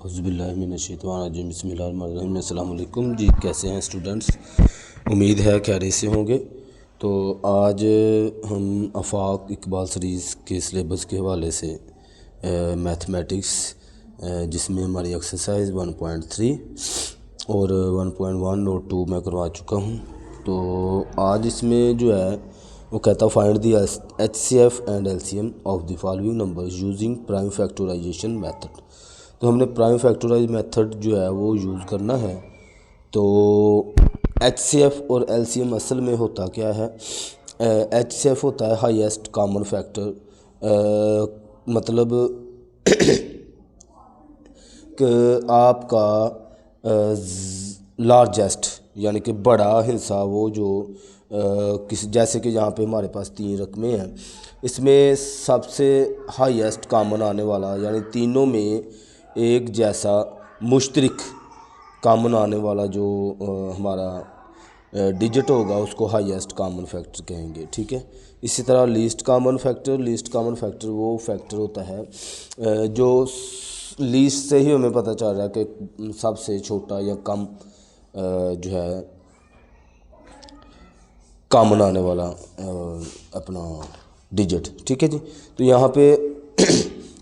औज़ुबिल्लाहिमिनश्शैतानिर्रजीम बिस्मिल्लाहिर्रहमानिर्रहीम। अस्सलाम वालेकुम जी, कैसे हैं स्टूडेंट्स? उम्मीद है खैरियत से होंगे। तो आज हम आफाक इकबाल सीरीज़ के सिलेबस के हवाले से मैथमेटिक्स जिसमें हमारी एक्सरसाइज 1.3 और 1.1 और 2 मैं करवा चुका हूँ। तो आज इसमें जो है वो कहता find the HCF and LCM of the following numbers using prime factorisation method. तो हमने प्राइम फैक्टराइज मेथड जो है वो यूज़ करना है। तो HCF और LCM असल में होता क्या है? HCF होता है हाईएस्ट कॉमन फैक्टर, मतलब कि आपका लार्जेस्ट यानी कि बड़ा हिस्सा वो जो किसी जैसे कि यहाँ पे हमारे पास 3 रकमें हैं, इसमें सबसे हाईएस्ट कॉमन आने वाला यानी तीनों में एक जैसा मुश्तरक कॉमन आने वाला जो हमारा डिजिट होगा उसको हाईएस्ट कॉमन फैक्टर कहेंगे। ठीक है। इसी तरह लीस्ट कॉमन फैक्टर वो फैक्टर होता है जो लीस्ट से ही हमें पता चल रहा है कि सबसे छोटा या कम जो है कॉमन आने वाला अपना डिजिट। ठीक है जी। तो यहाँ पे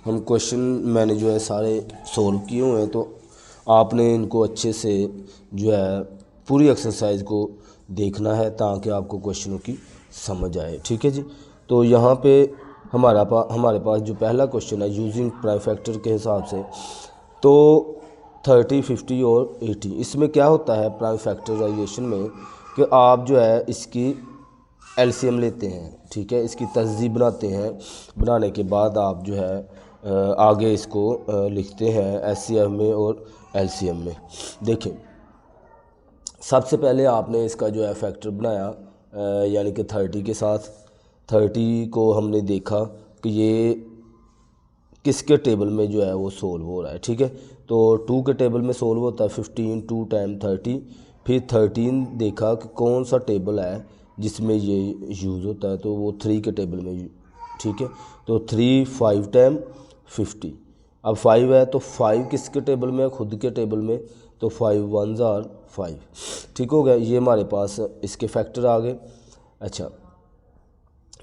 हम क्वेश्चन मैंने जो है सारे सोल्व किए हुए हैं, तो आपने इनको अच्छे से जो है पूरी एक्सरसाइज को देखना है ताकि आपको क्वेश्चनों की समझ आए। ठीक है जी। तो यहाँ पे हमारे पास जो पहला क्वेश्चन है यूजिंग प्राइम फैक्टर के हिसाब से, तो 30, 50 और 80, इसमें क्या होता है प्राइम फैक्टराइजेशन में कि आप जो है इसकी LCM लेते हैं। ठीक है। इसकी तहज़ीब बनाते हैं, बनाने के बाद आप जो है आगे इसको लिखते हैं HCF में और LCM में। देखिए, सबसे पहले आपने इसका जो है फैक्टर बनाया यानी कि 30 के साथ 30 को हमने देखा कि ये किसके टेबल में जो है वो सोल्व हो रहा है। ठीक है। तो 2 के टेबल में सोल्व होता है 15, 2 टाइम 30। फिर 13 देखा कि कौन सा टेबल है जिसमें ये यूज़ होता है, तो वो 3 के टेबल में। ठीक है। तो 3 5 टाइम 50। अब 5 है तो 5 किसके टेबल में है? खुद के टेबल में। तो 5 1s are 5। ठीक हो गया। ये हमारे पास इसके फैक्टर आ गए। अच्छा,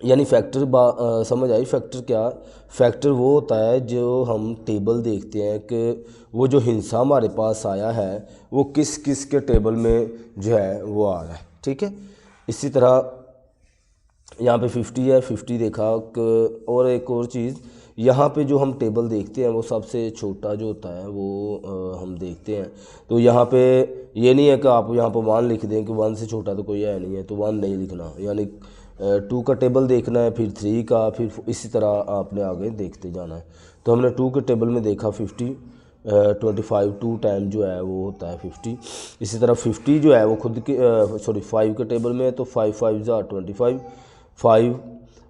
यानी फैक्टर समझ आई? फैक्टर क्या? फैक्टर वो होता है जो हम टेबल देखते हैं कि वो जो हिस्सा हमारे पास आया है वो किस किस के टेबल में जो है वो आ रहा है। ठीक है। इसी तरह यहाँ पे 50 है, 50 देखा और एक और चीज़, यहाँ पे जो हम टेबल देखते हैं वो सबसे छोटा जो होता है वो हम देखते हैं। तो यहाँ पे ये नहीं है कि आप यहाँ पर 1 लिख दें कि 1 से छोटा तो कोई है नहीं है, तो 1 नहीं लिखना, यानी 2 का टेबल देखना है, फिर 3 का, फिर इसी तरह आपने आगे देखते जाना है। तो हमने 2 के टेबल में देखा 50, 25 2 टाइम जो है वो होता है 50। इसी तरह 50 जो है वो खुद के 5 के टेबल में है, तो 5 5s are 25, 5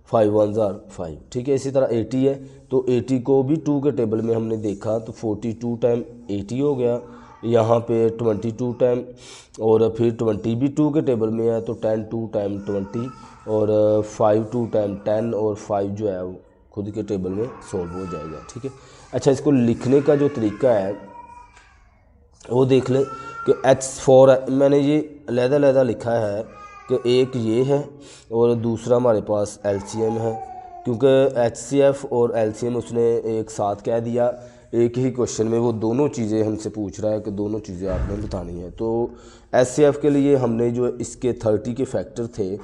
5 1s are 5। ठीक है। इसी तरह 80 है, तो 80 को भी 2 के टेबल में हमने देखा, तो 42 टाइम 80 हो गया। यहाँ पे 22 टाइम, और फिर 20 भी 2 के टेबल में है, तो 10 2 टाइम 20, और 5 2 टाइम 10, और 5 जो है वो खुद के टेबल में सॉल्व हो जाएगा। ठीक है। अच्छा, इसको लिखने का जो तरीका है वो देख लें कि H4 मैंने ये अलहदा लिखा है कि एक ये है और दूसरा हमारे पास LCM है, क्योंकि HCF और LCM उसने एक साथ कह दिया एक ही क्वेश्चन में, वो दोनों चीज़ें हमसे पूछ रहा है कि दोनों चीज़ें आपने बतानी है। तो HCF के लिए हमने जो इसके 30 के फैक्टर थे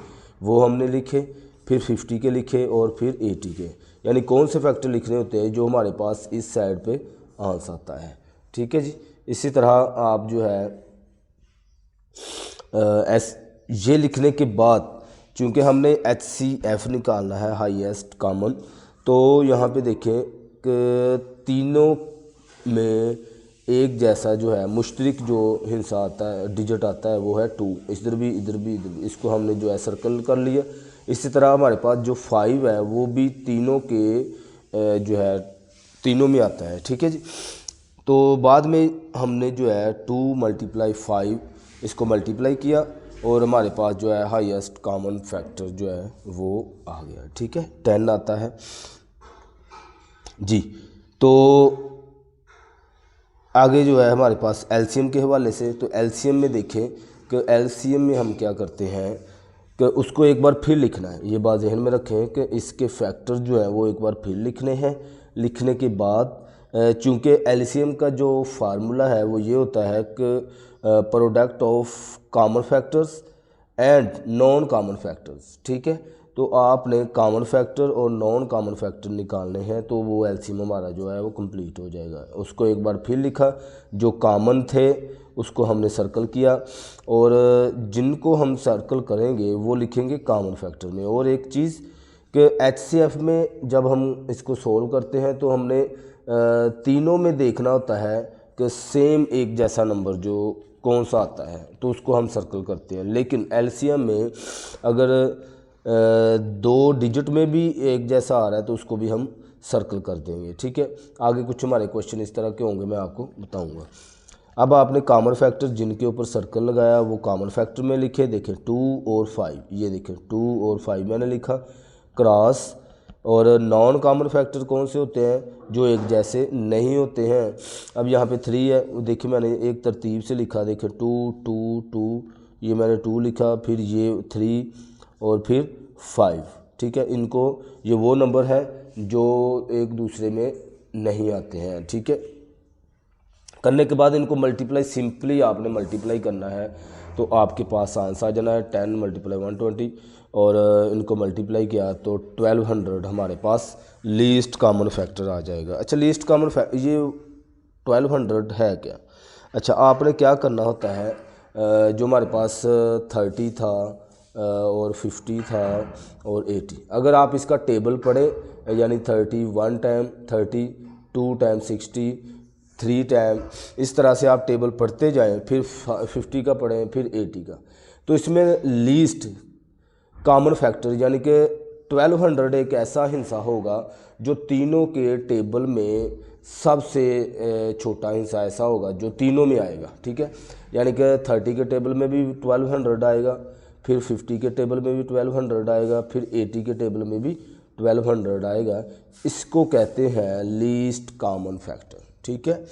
वो हमने लिखे, फिर 50 के लिखे, और फिर 80 के, यानी कौन से फैक्टर लिखने होते हैं जो हमारे पास इस साइड पे आंसर आता है। ठीक है जी। इसी तरह आप जो है ये लिखने के बाद चूँकि हमने HCF निकालना है हाईएस्ट कॉमन, तो यहाँ पे देखें कि तीनों में एक जैसा जो है मुश्तरक जो हिस्सा आता है डिजिट आता है वो है 2। इधर भी इधर भी इधर भी, इसको हमने जो है सर्कल कर लिया। इसी तरह हमारे पास जो 5 है वो भी तीनों के जो है तीनों में आता है। ठीक है जी। तो बाद में हमने जो है 2 × 5 इसको मल्टीप्लाई किया, और हमारे पास जो है हाईएस्ट कॉमन फैक्टर जो है वो आ गया। ठीक है। 10 आता है जी। तो आगे जो है हमारे पास एलसीएम के हवाले से, तो एलसीएम में देखें कि एलसीएम में हम क्या करते हैं कि उसको एक बार फिर लिखना है। ये बात जहन में रखें कि इसके फैक्टर जो है वो एक बार फिर लिखने हैं। लिखने के बाद चूँकि एलसीएम का जो फार्मूला है वो ये होता है कि product of common factors and non common factors, ठीक है। तो आपने कॉमन फैक्टर और नॉन कॉमन फैक्टर निकालने हैं, तो वो एलसीएम हमारा जो है वो कंप्लीट हो जाएगा। उसको एक बार फिर लिखा, जो कॉमन थे उसको हमने सर्कल किया, और जिनको हम सर्कल करेंगे वो लिखेंगे कॉमन फैक्टर में। और एक चीज़ कि एचसीएफ में जब हम इसको सोल्व करते हैं तो हमने तीनों में देखना होता है कि सेम एक जैसा नंबर जो कौन सा आता है, तो उसको हम सर्कल करते हैं। लेकिन एलसीएम में अगर 2 डिजिट में भी एक जैसा आ रहा है तो उसको भी हम सर्कल कर देंगे, ठीक है। आगे कुछ हमारे क्वेश्चन इस तरह के होंगे, मैं आपको बताऊंगा। अब आपने कॉमन फैक्टर जिनके ऊपर सर्कल लगाया वो कॉमन फैक्टर में लिखे। देखें 2 और 5, ये देखें 2 और 5 मैंने लिखा क्रॉस। और नॉन कॉमन फैक्टर कौन से होते हैं, जो एक जैसे नहीं होते हैं। अब यहाँ पे 3 है, देखिए मैंने एक तरतीब से लिखा। देखें 2 2 2, ये मैंने 2 लिखा, फिर ये 3 और फिर 5, ठीक है। इनको ये वो नंबर है जो एक दूसरे में नहीं आते हैं, ठीक है। करने के बाद इनको मल्टीप्लाई, सिंपली आपने मल्टीप्लाई करना है तो आपके पास आंसर आ जाना है 10 × 120, और इनको मल्टीप्लाई किया तो 1200 हमारे पास लीस्ट कॉमन फैक्टर आ जाएगा। अच्छा, लीस्ट कॉमन फैक्टर ये 1200 है क्या? अच्छा, आपने क्या करना होता है, जो हमारे पास 30 था और 50 था और 80, अगर आप इसका टेबल पढ़ें, यानी 31 टाइम 30, 2 टाइम 60, 3 टाइम, इस तरह से आप टेबल पढ़ते जाएं, फिर 50 का पढ़ें, फिर 80 का, तो इसमें लीस्ट कॉमन फैक्टर यानी कि 1200 एक ऐसा हिस्सा होगा जो तीनों के टेबल में सबसे छोटा हिस्सा ऐसा होगा जो तीनों में आएगा, ठीक है। यानी कि 30 के टेबल में भी 1200 आएगा, फिर 50 के टेबल में भी 1200 आएगा, फिर 80 के टेबल में भी 1200 आएगा। इसको कहते हैं लीस्ट कॉमन फैक्टर, ठीक है।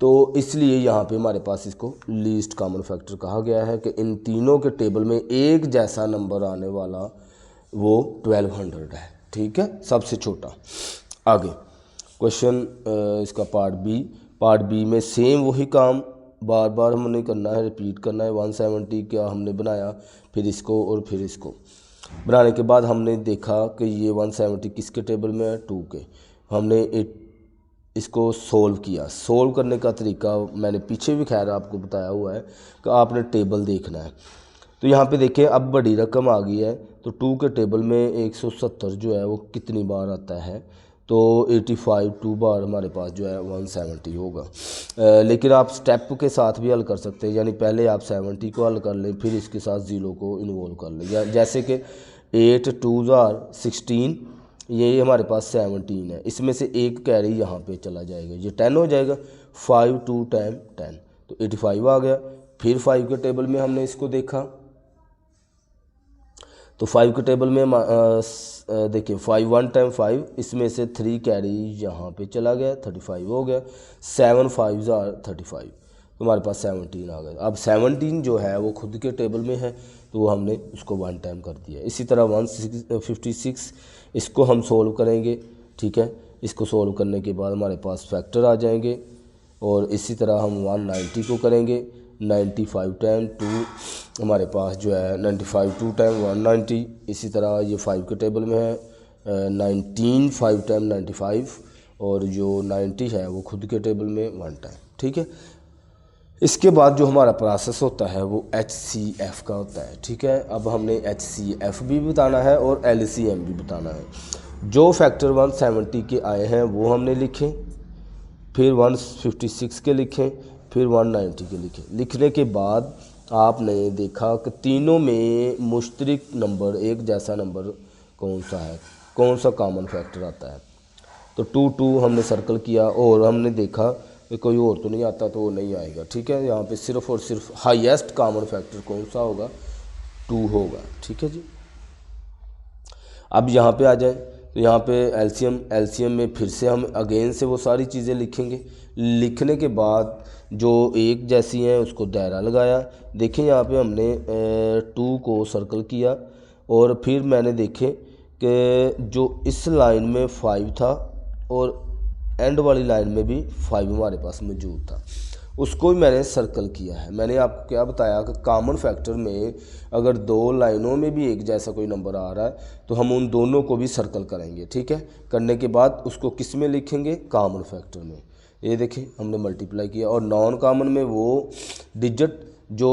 तो इसलिए यहाँ पे हमारे पास इसको लीस्ट कॉमन फैक्टर कहा गया है कि इन तीनों के टेबल में एक जैसा नंबर आने वाला वो 1200 है, ठीक है, सबसे छोटा। आगे क्वेश्चन इसका पार्ट बी में सेम वही काम बार बार हमने करना है, रिपीट करना है। 170 का हमने बनाया, फिर इसको और फिर इसको बनाने के बाद हमने देखा कि ये 170 किसके टेबल में है, 2 के। हमने इसको सोल्व किया। सोल्व करने का तरीका मैंने पीछे भी खैर आपको बताया हुआ है कि आपने टेबल देखना है। तो यहाँ पे देखें, अब बड़ी रकम आ गई है, तो 2 के टेबल में 170 जो है वो कितनी बार आता है, तो 85 2 बार हमारे पास जो है 170 होगा। लेकिन आप स्टेप के साथ भी हल कर सकते हैं, यानी पहले आप 70 को हल कर लें, फिर इसके साथ 0 को इन्वॉल्व कर लें। जैसे कि 8 2 16, ये हमारे पास 17 है, इसमें से एक कैरी यहाँ पे चला जाएगा, ये 10 हो जाएगा। 5 2 टाइम 10, तो 85 आ गया। फिर 5 के टेबल में हमने इसको देखा, तो 5 के टेबल में देखिए 5 1 टाइम 5, इसमें से 3 कैरी यहाँ पे चला गया, 35 हो गया। 7 5 35, तो हमारे पास 17 आ गया। अब 17 जो है वो खुद के टेबल में है, तो वो हमने उसको 1 टाइम कर दिया। इसी तरह 156 इसको हम सोल्व करेंगे, ठीक है। इसको सोल्व करने के बाद हमारे पास फैक्टर आ जाएंगे, और इसी तरह हम 190 को करेंगे। 95 टाइम 2 हमारे पास जो है 95 2 टाइम 190। इसी तरह ये 5 के टेबल में है, 19 5 टाइम 95, और जो 90 है वो खुद के टेबल में 1 टाइम, ठीक है। इसके बाद जो हमारा प्रोसेस होता है वो HCF का होता है, ठीक है। अब हमने HCF भी बताना है और LCM भी बताना है। जो फैक्टर 170 के आए हैं वो हमने लिखे, फिर 156 के लिखें, फिर 190 के लिखें। लिखने के बाद आपने देखा कि तीनों में मुश्तरक नंबर, एक जैसा नंबर कौन सा है, कौन सा कॉमन फैक्टर आता है। तो 2 2 हमने सर्कल किया, और हमने देखा कि कोई और तो नहीं आता, तो वो नहीं आएगा, ठीक है। यहाँ पे सिर्फ और सिर्फ हाईएस्ट कॉमन फैक्टर कौन सा होगा, 2 होगा, ठीक है जी। अब यहाँ पे आ जाए तो यहाँ पे एलसीएम में फिर से हम अगेन से वो सारी चीज़ें लिखेंगे। लिखने के बाद जो एक जैसी हैं उसको दायरा लगाया। देखें यहाँ पे हमने 2 को सर्कल किया और फिर मैंने देखे कि जो इस लाइन में 5 था और एंड वाली लाइन में भी 5 हमारे पास मौजूद था, उसको भी मैंने सर्कल किया है। मैंने आपको क्या बताया कि कॉमन फैक्टर में अगर 2 लाइनों में भी एक जैसा कोई नंबर आ रहा है तो हम उन दोनों को भी सर्कल करेंगे, ठीक है। करने के बाद उसको किस में लिखेंगे, कॉमन फैक्टर में। ये देखिए हमने मल्टीप्लाई किया। और नॉन कॉमन में वो डिजिट जो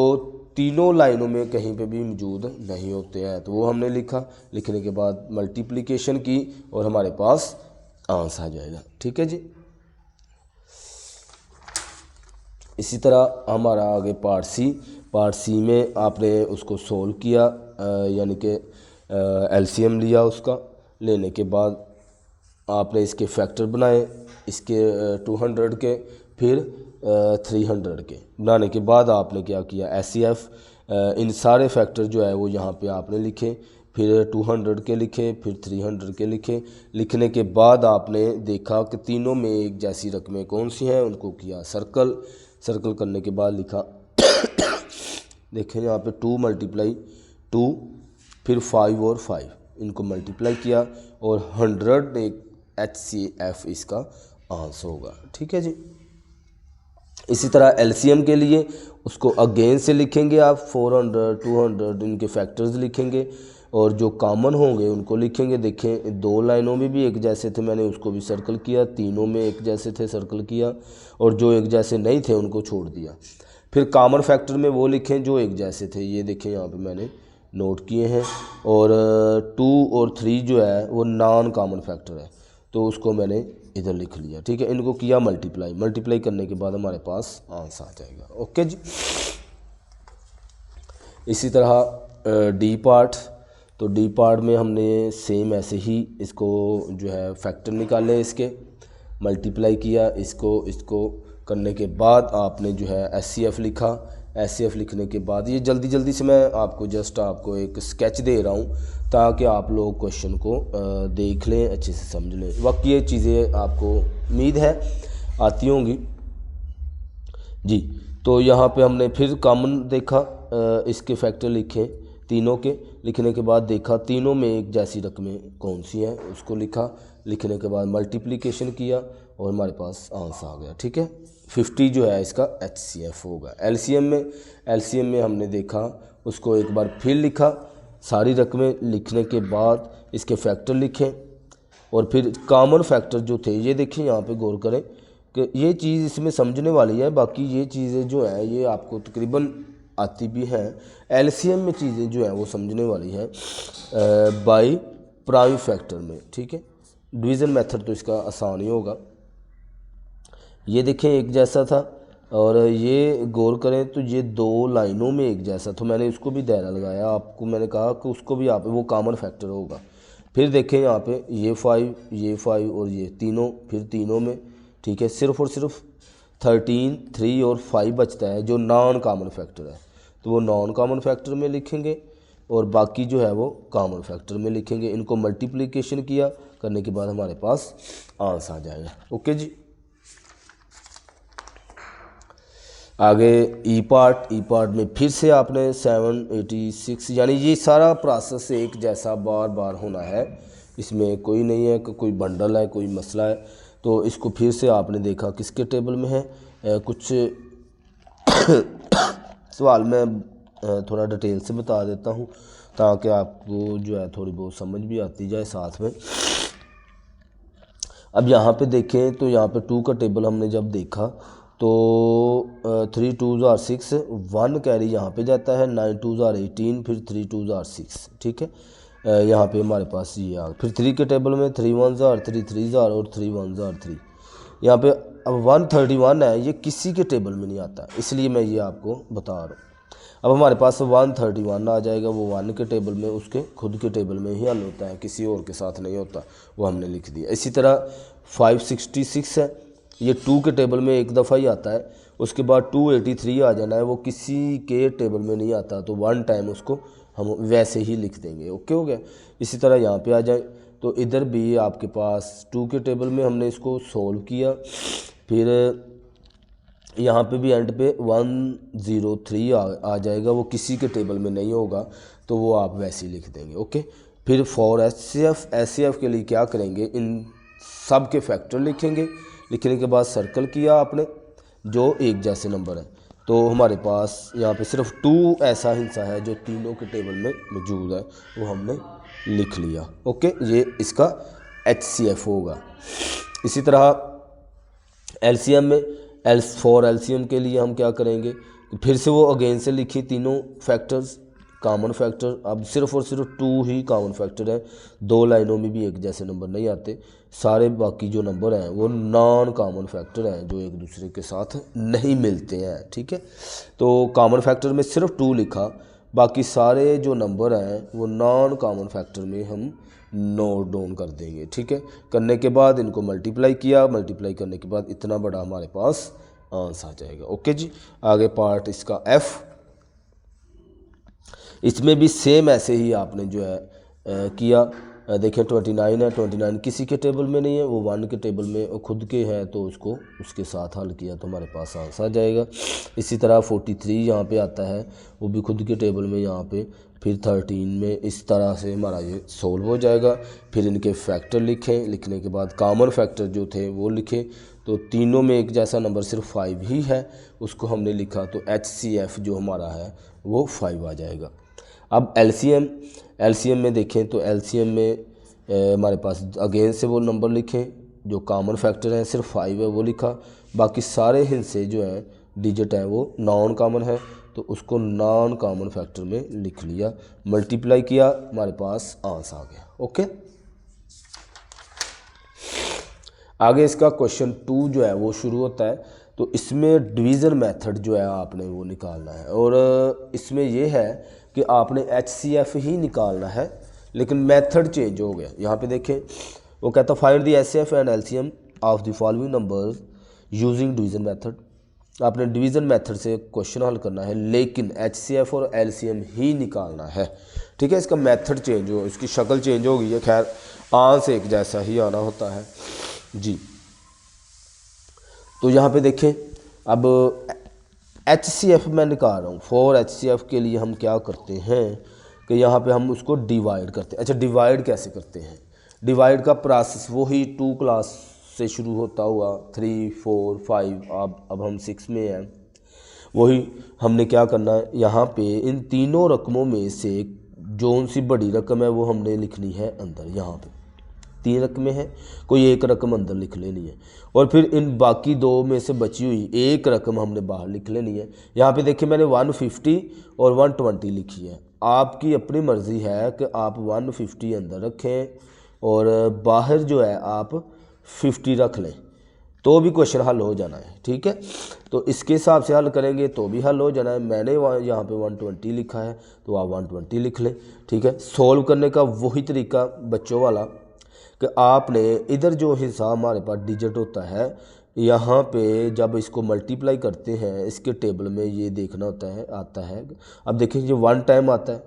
तीनों लाइनों में कहीं पे भी मौजूद नहीं होते हैं, तो वो हमने लिखा। लिखने के बाद मल्टीप्लिकेशन की और हमारे पास आंसर आ जाएगा, ठीक है जी। इसी तरह हमारा आगे पार्ट सी में आपने उसको सोल्व किया, यानी कि एलसीएम लिया। उसका लेने के बाद आपने इसके फैक्टर बनाए, इसके 200 के, फिर 300 के। बनाने के बाद आपने क्या किया, एचसीएफ इन सारे फैक्टर जो है वो यहाँ पे आपने लिखे, फिर 200 के लिखे, फिर 300 के लिखे। लिखने के बाद आपने देखा कि तीनों में एक जैसी रकमें कौन सी हैं, उनको किया सर्कल करने के बाद लिखा देखें यहाँ पे 2 × 2, फिर 5 और 5 इनको मल्टीप्लाई किया और 100 एक HCF इसका आंसर होगा, ठीक है जी। इसी तरह एलसीएम के लिए उसको अगेन से लिखेंगे आप, 400 200 इनके फैक्टर्स लिखेंगे और जो कॉमन होंगे उनको लिखेंगे। देखें 2 लाइनों में भी एक जैसे थे, मैंने उसको भी सर्कल किया, तीनों में एक जैसे थे सर्कल किया, और जो एक जैसे नहीं थे उनको छोड़ दिया। फिर कॉमन फैक्टर में वो लिखें जो एक जैसे थे, ये देखें यहाँ पे मैंने नोट किए हैं। और 2 और 3 जो है वो नॉन कॉमन फैक्टर है, तो उसको मैंने इधर लिख लिया, ठीक है। इनको किया मल्टीप्लाई करने के बाद हमारे पास आंसर आ जाएगा, ओके जी। इसी तरह डी पार्ट, तो डी पार्ट में हमने सेम ऐसे ही इसको जो है फैक्टर निकाले, इसके मल्टीप्लाई किया, इसको करने के बाद आपने जो है एचसीएफ लिखा। एचसीएफ लिखने के बाद ये जल्दी से मैं आपको आपको एक स्केच दे रहा हूँ ताकि आप लोग क्वेश्चन को देख लें, अच्छे से समझ लें। बाकी ये चीज़ें आपको उम्मीद है आती होंगी जी। तो यहाँ पे हमने फिर कॉमन देखा, इसके फैक्टर लिखे तीनों के। लिखने के बाद देखा तीनों में एक जैसी रकमें कौन सी हैं, उसको लिखा। लिखने के बाद मल्टीप्लिकेशन किया और हमारे पास आंसर आ गया, ठीक है। 50 जो है इसका HCF होगा। एलसीएम में हमने देखा, उसको एक बार फिर लिखा, सारी रकमें लिखने के बाद इसके फैक्टर लिखे और फिर कॉमन फैक्टर जो थे ये देखें, यहाँ पे गौर करें कि ये चीज़ इसमें समझने वाली है। बाकी ये चीज़ें जो हैं ये आपको तकरीबन आती भी हैं। एलसीएम में चीज़ें जो हैं वो समझने वाली हैं बाय प्राइम फैक्टर में, ठीक है। डिवीज़न मेथड तो इसका आसान ही होगा। ये देखें एक जैसा था और ये गौर करें तो ये 2 लाइनों में एक जैसा, तो मैंने इसको भी दायरा लगाया। आपको मैंने कहा कि उसको भी आप वो कॉमन फैक्टर होगा। फिर देखें यहाँ पे ये 5 और ये तीनों, फिर तीनों में, ठीक है। सिर्फ और सिर्फ 13, 3 और 5 बचता है जो नॉन कॉमन फैक्टर है, तो वो नॉन कॉमन फैक्टर में लिखेंगे और बाकी जो है वो कॉमन फैक्टर में लिखेंगे। इनको मल्टीप्लिकेशन किया, करने के बाद हमारे पास आंसर आ जाएगा, ओके जी। आगे ई पार्ट में फिर से आपने 786, यानी ये सारा प्रोसेस एक जैसा बार बार होना है, इसमें कोई नहीं है कि कोई बंडल है, कोई मसला है। तो इसको फिर से आपने देखा किसके टेबल में है। कुछ सवाल मैं थोड़ा डिटेल से बता देता हूँ ताकि आपको जो है थोड़ी बहुत समझ भी आती जाए साथ में। अब यहाँ पे देखें तो यहाँ पे 2 का टेबल हमने जब देखा तो 3 2s are 6, 1 कैरी यहाँ पे जाता है, 9 2s are 18, फिर 3 2s are 6, ठीक है। यहाँ पे हमारे पास ये आ, फिर 3 के टेबल में 3 1s are 3 3s are और 3 1s are 3। यहाँ पे अब 131 है, ये किसी के टेबल में नहीं आता, इसलिए मैं ये आपको बता रहा हूँ। अब हमारे पास 131 आ जाएगा, वो 1 के टेबल में, उसके खुद के टेबल में ही हल होता है, किसी और के साथ नहीं होता, वो हमने लिख दिया। इसी तरह 566 है, ये 2 के टेबल में एक दफ़ा ही आता है, उसके बाद 283 आ जाना है, वो किसी के टेबल में नहीं आता, तो 1 टाइम उसको हम वैसे ही लिख देंगे, ओके हो गया। इसी तरह यहाँ पे आ जाए तो इधर भी आपके पास 2 के टेबल में हमने इसको सोल्व किया, फिर यहाँ पे भी एंड पे 103 आ जाएगा, वो किसी के टेबल में नहीं होगा तो वो आप वैसे ही लिख देंगे। ओके, फिर फॉर एचसीएफ के लिए क्या करेंगे, इन सब के फैक्टर लिखेंगे, लिखने के बाद सर्कल किया आपने जो एक जैसे नंबर है, तो हमारे पास यहाँ पे सिर्फ 2 ऐसा हिस्सा है जो तीनों के टेबल में मौजूद है, वो हमने लिख लिया। ओके, ये इसका एचसीएफ होगा। इसी तरह एलसीएम में फॉर एलसीएम के लिए हम क्या करेंगे, फिर से वो अगेन से लिखी तीनों फैक्टर्स, कॉमन फैक्टर। अब सिर्फ और सिर्फ 2 ही कॉमन फैक्टर है, 2 लाइनों में भी एक जैसे नंबर नहीं आते, सारे बाकी जो नंबर हैं वो नॉन कॉमन फैक्टर हैं जो एक दूसरे के साथ नहीं मिलते हैं। ठीक है, तो कॉमन फैक्टर में सिर्फ 2 लिखा, बाकी सारे जो नंबर हैं वो नॉन कॉमन फैक्टर में हम नोट डाउन कर देंगे। ठीक है, करने के बाद इनको मल्टीप्लाई किया, मल्टीप्लाई करने के बाद इतना बड़ा हमारे पास आंसर आ जाएगा। ओके जी, आगे पार्ट इसका एफ, इसमें भी सेम ऐसे ही आपने जो है किया। देखें 29 है, 29 किसी के टेबल में नहीं है, वो 1 के टेबल में खुद के हैं, तो उसको उसके साथ हल किया तो हमारे पास आंसर आ जाएगा। इसी तरह 43 यहाँ पे आता है, वो भी खुद के टेबल में यहाँ पे, फिर 13 में इस तरह से हमारा ये सोल्व हो जाएगा। फिर इनके फैक्टर लिखें, लिखने के बाद कॉमन फैक्टर जो थे वो लिखे, तो तीनों में एक जैसा नंबर सिर्फ 5 ही है, उसको हमने लिखा, तो HCF जो हमारा है वो 5 आ जाएगा। अब एलसीएम में देखें तो एलसीएम में हमारे पास अगेन से वो नंबर लिखें जो कॉमन फैक्टर हैं, सिर्फ 5 है वो लिखा, बाकी सारे हिस्से जो हैं डिजिट हैं वो नॉन कॉमन है, तो उसको नॉन कॉमन फैक्टर में लिख लिया, मल्टीप्लाई किया, हमारे पास आंसर आ गया। ओके, आगे इसका क्वेश्चन 2 जो है वो शुरू होता है, तो इसमें डिवीज़न मेथड जो है आपने वो निकालना है, और इसमें ये है कि आपने HCF ही निकालना है, लेकिन मेथड चेंज हो गया। यहाँ पे देखें वो कहता find the HCF and LCM of the following numbers using division method. आपने डिवीज़न मेथड से क्वेश्चन हल करना है, लेकिन HCF और LCM ही निकालना है। ठीक है, इसका मेथड चेंज हो, इसकी शक्ल चेंज हो गई है, खैर आंस एक जैसा ही आना होता है जी। तो यहाँ पे देखें अब HCF मैं निकाल रहा हूँ, फॉर HCF के लिए हम क्या करते हैं कि यहाँ पे हम उसको डिवाइड करते हैं। अच्छा, डिवाइड कैसे करते हैं, डिवाइड का प्रोसेस वही 2 क्लास से शुरू होता हुआ 3, 4, 5, अब हम 6 में हैं, वही हमने क्या करना है, यहाँ पे इन तीनों रकमों में से जो सी बड़ी रकम है वो हमने लिखनी है अंदर। यहाँ पे 3 रकमें हैं, कोई एक रकम अंदर लिख लेनी है, और फिर इन बाकी 2 में से बची हुई एक रकम हमने बाहर लिख लेनी है। यहाँ पे देखिए मैंने 150 और 120 लिखी है, आपकी अपनी मर्ज़ी है कि आप 150 अंदर रखें और बाहर जो है आप 50 रख लें, तो भी क्वेश्चन हल हो जाना है। ठीक है, तो इसके हिसाब से हल करेंगे तो भी हल हो जाना है। मैंने यहाँ पे 120 लिखा है, तो आप 120 लिख लें। ठीक है, सोल्व करने का वही तरीका बच्चों वाला कि आपने इधर जो हिस्सा हमारे पास डिजिट होता है, यहाँ पे जब इसको मल्टीप्लाई करते हैं इसके टेबल में ये देखना होता है, आता है। अब देखिए ये 1 टाइम आता है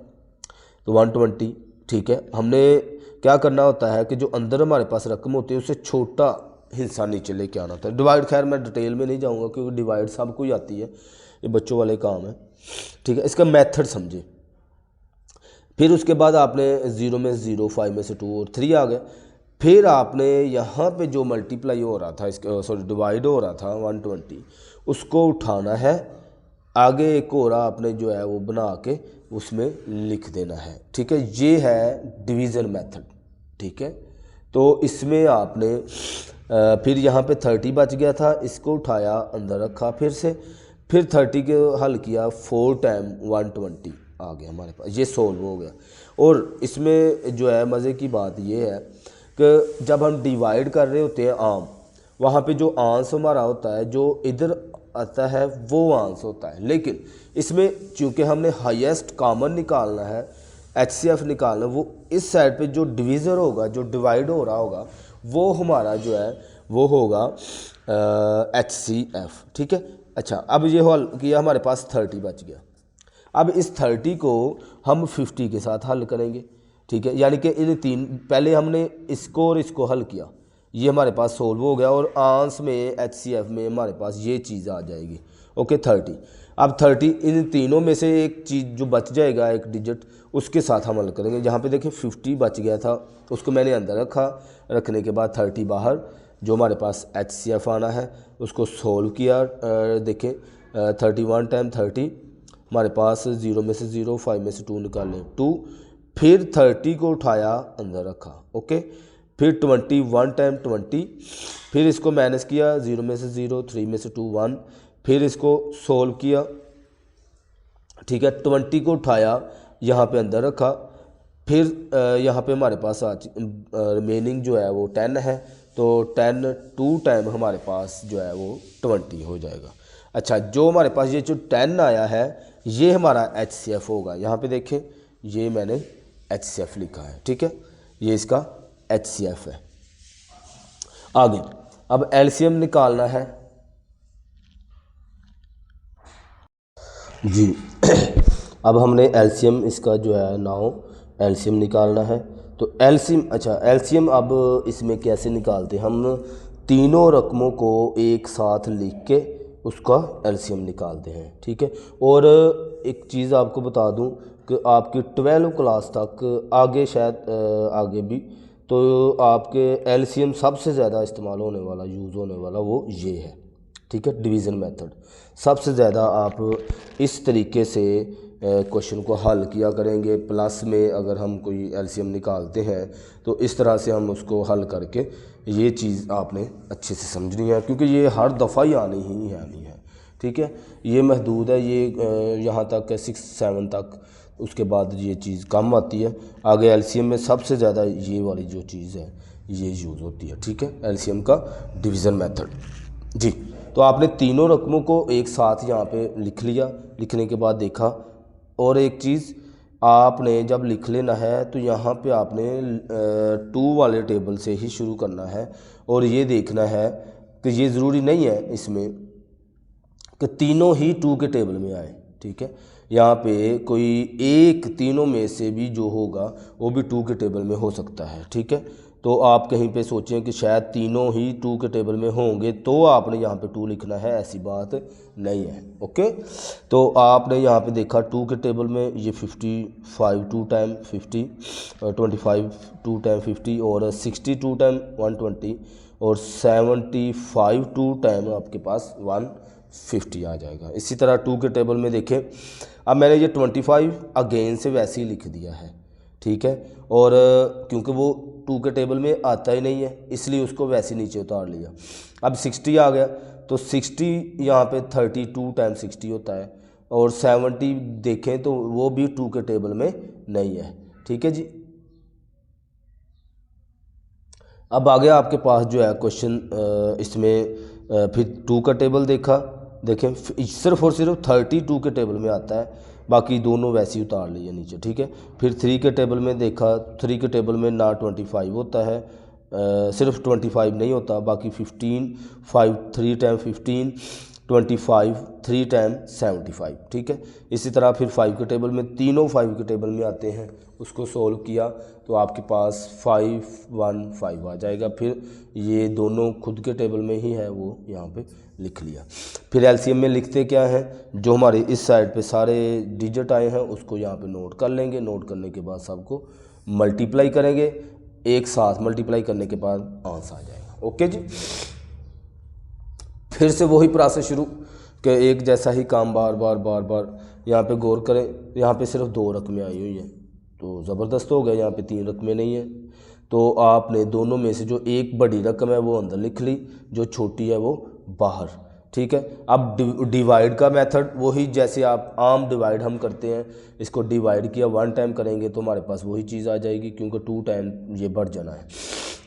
तो 120। ठीक है, हमने क्या करना होता है कि जो अंदर हमारे पास रकम होती है उससे छोटा हिस्सा नीचे लेके आना होता है। डिवाइड खैर मैं डिटेल में नहीं जाऊँगा क्योंकि डिवाइड सबको ही आती है, ये बच्चों वाले काम है। ठीक है, इसका मेथड समझे। फिर उसके बाद आपने 0 में 0, 5 में से 2 और 3 आ गए। फिर आपने यहाँ पे जो मल्टीप्लाई हो रहा था, इसके डिवाइड हो रहा था 120, उसको उठाना है, आगे एक और आपने जो है वो बना के उसमें लिख देना है। ठीक है, ये है डिवीज़न मेथड। ठीक है, तो इसमें आपने फिर यहाँ पे 30 बच गया था, इसको उठाया अंदर रखा फिर से, फिर 30 के हल किया, 4 टाइम 120 आ गया हमारे पास, ये सोल्व हो गया। और इसमें जो है मज़े की बात ये है कि जब हम डिवाइड कर रहे होते हैं आम, वहाँ पे जो आंसर हमारा होता है जो इधर आता है वो आंसर होता है, लेकिन इसमें चूँकि हमने हाईएस्ट कॉमन निकालना है, HCF निकालना, वो इस साइड पे जो डिवीज़र होगा, जो डिवाइड हो रहा होगा, वो हमारा जो है वो होगा HCF। ठीक है, अच्छा अब ये हल किया, हमारे पास 30 बच गया। अब इस 30 को हम 50 के साथ हल करेंगे। ठीक है, यानी कि इन तीन, पहले हमने इसको और इसको हल किया, ये हमारे पास सोल्व हो गया और आंस में HCF में हमारे पास ये चीज़ आ जाएगी। ओके 30। अब 30 इन तीनों में से एक चीज़ जो बच जाएगा, एक डिजिट, उसके साथ हम हल करेंगे। जहाँ पे देखें 50 बच गया था, उसको मैंने अंदर रखा, रखने के बाद 30 बाहर, जो हमारे पास HCF आना है उसको सोल्व किया। देखें 31 टाइम 30, हमारे पास 0 में से 0, 5 में से 2 निकाल लें 2, फिर 30 को उठाया अंदर रखा। ओके, फिर 21 टाइम 20, फिर इसको माइनस किया, 0 में से 0, 3 में से 2, 1, फिर इसको सोल्व किया। ठीक है, 20 को उठाया यहाँ पे अंदर रखा, फिर यहाँ पे हमारे पास रिमेनिंग जो है वो 10 है, तो 10 2 टाइम हमारे पास जो है वो 20 हो जाएगा। अच्छा, जो हमारे पास ये जो 10 आया है ये हमारा HCF होगा। यहाँ पे देखें ये मैंने HCF लिखा है। ठीक है, ये इसका HCF है। आगे अब LCM निकालना है जी। अब हमने LCM इसका जो है नाउ LCM निकालना है। तो LCM, अच्छा LCM अब इसमें कैसे निकालते हैं, हम तीनों रकमों को एक साथ लिख के उसका LCM निकालते हैं। ठीक है, और एक चीज़ आपको बता दूं कि आपकी 12 क्लास तक आगे शायद आगे भी, तो आपके LCM सबसे ज़्यादा इस्तेमाल होने वाला, यूज़ होने वाला वो ये है। ठीक है, डिवीज़न मेथड सबसे ज़्यादा आप इस तरीके से क्वेश्चन को हल किया करेंगे। प्लस में अगर हम कोई LCM निकालते हैं तो इस तरह से हम उसको हल करके, ये चीज़ आपने अच्छे से समझनी है क्योंकि ये हर दफ़ा ही आनी है। ठीक है, ये महदूद है, ये यहाँ तक है 6 7 तक, उसके बाद ये चीज़ कम आती है। आगे LCM में सबसे ज़्यादा ये वाली जो चीज़ है ये यूज़ होती है। ठीक है, LCM का डिवीज़न मेथड जी। तो आपने तीनों रकमों को एक साथ यहाँ पे लिख लिया, लिखने के बाद देखा, और एक चीज़ आपने जब लिख लेना है तो यहाँ पे आपने 2 वाले टेबल से ही शुरू करना है, और ये देखना है कि ये ज़रूरी नहीं है इसमें कि तीनों ही 2 के टेबल में आए। ठीक है, यहाँ पे कोई एक तीनों में से भी जो होगा वो भी 2 के टेबल में हो सकता है। ठीक है, तो आप कहीं पे सोचें कि शायद तीनों ही 2 के टेबल में होंगे तो आपने यहाँ पे 2 लिखना है, ऐसी बात नहीं है। ओके, तो आपने यहाँ पे देखा 2 के टेबल में ये 55 2 टाइम 50, 25 2 टाइम 50, और 62 टाइम 120, और 75 2 टाइम आपके पास 150 आ जाएगा। इसी तरह 2 के टेबल में देखें, अब मैंने ये 25 अगेन से वैसे ही लिख दिया है। ठीक है, और क्योंकि वो 2 के टेबल में आता ही नहीं है इसलिए उसको वैसे नीचे उतार लिया। अब 60 आ गया, तो 60 यहाँ पे 32 टाइम 60 होता है, और 70 देखें तो वो भी 2 के टेबल में नहीं है। ठीक है जी, अब आगे आपके पास जो है क्वेश्चन, इसमें फिर 2 का टेबल देखा, देखें सिर्फ और सिर्फ 32 के टेबल में आता है, बाकी दोनों वैसे ही उतार लिए नीचे। ठीक है, फिर 3 के टेबल में देखा, 3 के टेबल में ना 25 होता है, सिर्फ 25 नहीं होता, बाकी 15 5 3 टाइम 15, 25 3 टाइम 75। ठीक है, इसी तरह फिर 5 के टेबल में, तीनों 5 के टेबल में आते हैं, उसको सोल्व किया तो आपके पास 5 1 5 आ जाएगा। फिर ये दोनों खुद के टेबल में ही है, वो यहाँ पे लिख लिया। फिर LCM में लिखते क्या है, जो हमारे इस साइड पे सारे डिजिट आए हैं उसको यहाँ पे नोट कर लेंगे, नोट करने के बाद सबको मल्टीप्लाई करेंगे, एक साथ मल्टीप्लाई करने के बाद आंसर आ जाएगा। ओके जी, फिर से वही प्रोसेस शुरू कि एक जैसा ही काम बार बार यहाँ पे गौर करें, यहाँ पे सिर्फ 2 रकमें आई हुई हैं तो ज़बरदस्त हो गया, यहाँ पे 3 रकमें नहीं हैं, तो आपने दोनों में से जो एक बड़ी रकम है वो अंदर लिख ली, जो छोटी है वो बाहर। ठीक है, अब डिवाइड का मेथड वही, जैसे आप आम डिवाइड हम करते हैं, इसको डिवाइड किया 1 टाइम करेंगे तो हमारे पास वही चीज़ आ जाएगी, क्योंकि 2 टाइम ये बढ़ जाना है,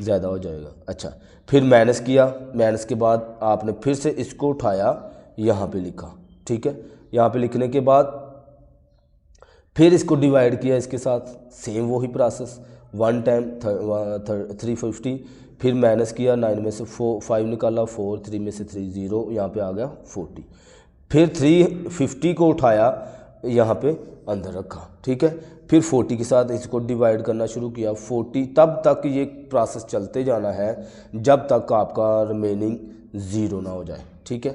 ज़्यादा हो जाएगा। अच्छा, फिर माइनस किया, माइनस के बाद आपने फिर से इसको उठाया, यहाँ पे लिखा। ठीक है, यहाँ पे लिखने के बाद फिर इसको डिवाइड किया इसके साथ, सेम वही प्रोसेस, 1 टाइम 350, फिर माइनस किया, 9 में से 5 निकाला, 4 3 में से 3 0, यहाँ पे आ गया 40, फिर 350 को उठाया यहाँ पे अंदर रखा, ठीक है। फिर 40 के साथ इसको डिवाइड करना शुरू किया, 40 तब तक ये प्रोसेस चलते जाना है जब तक आपका रिमेनिंग ज़ीरो ना हो जाए, ठीक है।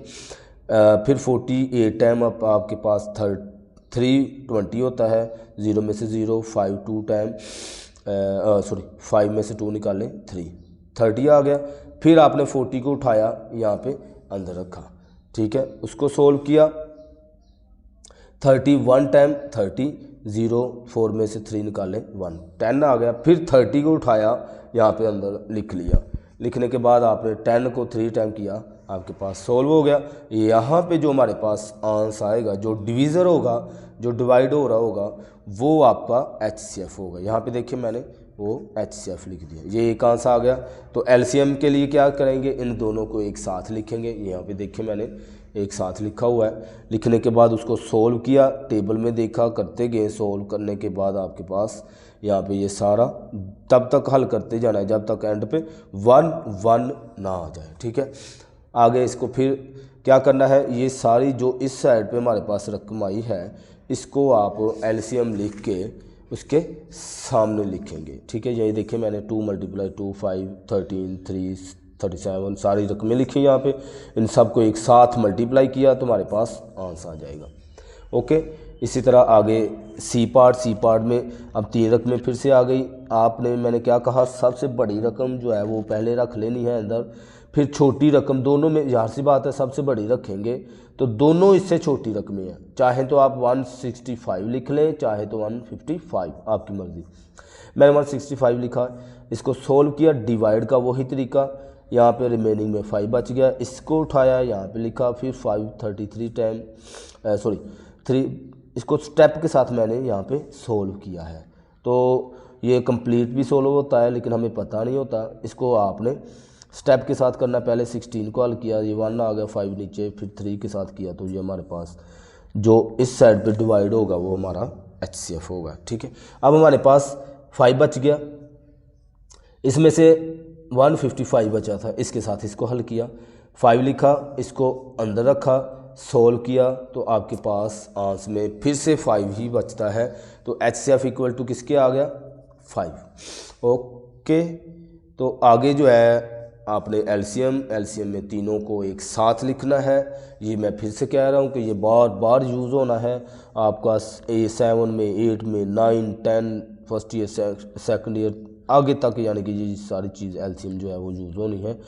फिर 48 टाइम आपके पास 320 होता है, 0 में से 0, 5 2 टाइम 5 में से 2 निकालें 30 आ गया। फिर आपने 40 को उठाया यहाँ पे अंदर रखा, ठीक है, उसको सोल्व किया। 31 टाइम 30, 0 4 में से 3 निकालें 1, 10 आ गया। फिर 30 को उठाया यहाँ पे अंदर लिख लिया, लिखने के बाद आपने 10 को 3 टाइम किया, आपके पास सोल्व हो गया। यहाँ पे जो हमारे पास आंसर आएगा, जो डिवीज़र होगा, जो डिवाइड हो रहा होगा, वो आपका HCF होगा। यहाँ पे देखिए मैंने वो HCF लिख दिया, ये एक आंसर आ गया। तो LCM के लिए क्या करेंगे, इन दोनों को एक साथ लिखेंगे। यहाँ पे देखिए मैंने एक साथ लिखा हुआ है। लिखने के बाद उसको सोल्व किया, टेबल में देखा, करते गए। सोल्व करने के बाद आपके पास यहाँ पे ये सारा तब तक हल करते जाना है जब तक एंड पे 1 1 ना आ जाए, ठीक है। आगे इसको फिर क्या करना है, ये सारी जो इस साइड पे हमारे पास रकम आई है, इसको आप LCM लिख के उसके सामने लिखेंगे, ठीक है। यही देखिए मैंने 2 × 2 5 13 3 37 सारी रकमें लिखी यहाँ पे, इन सब को एक साथ मल्टीप्लाई किया तो हमारे पास आंसर आ जाएगा, ओके। इसी तरह आगे सी पार्ट में अब 3 रकमें फिर से आ गई। आपने मैंने क्या कहा, सबसे बड़ी रकम जो है वो पहले रख लेनी है अंदर, फिर छोटी रकम, दोनों में ज़ाहिर सी बात है सबसे बड़ी रखेंगे तो दोनों इससे छोटी रकमें हैं। चाहे तो आप 165 लिख लें, चाहे तो 155, आपकी मर्ज़ी। मैंने 165 लिखा, इसको सोल्व किया, डिवाइड का वही तरीका, यहाँ पे रिमेनिंग में 5 बच गया, इसको उठाया यहाँ पे लिखा, फिर 533 टाइम 3, इसको स्टेप के साथ मैंने यहाँ पे सोल्व किया है। तो ये कंप्लीट भी सोल्व होता है लेकिन हमें पता नहीं होता, इसको आपने स्टेप के साथ करना। पहले 16 को हल किया, ये 1 आ गया, 5 नीचे, फिर 3 के साथ किया, तो ये हमारे पास जो इस साइड पे डिवाइड होगा वो हमारा HCF होगा, ठीक है। अब हमारे पास 5 बच गया, इसमें से 155 बचा था, इसके साथ इसको हल किया, 5 लिखा, इसको अंदर रखा, सोल्व किया, तो आपके पास आंसर में फिर से 5 ही बचता है। तो HCF इक्वल टू किसके आ गया, 5, ओके। तो आगे जो है आपने LCM में तीनों को एक साथ लिखना है। ये मैं फिर से कह रहा हूँ कि ये बार बार यूज़ होना है आपका 7 में 8 में 9 10 फर्स्ट ईयर सेकंड ईयर आगे तक, यानी कि ये सारी चीज़ LCM जो है वो यूज़ होनी है।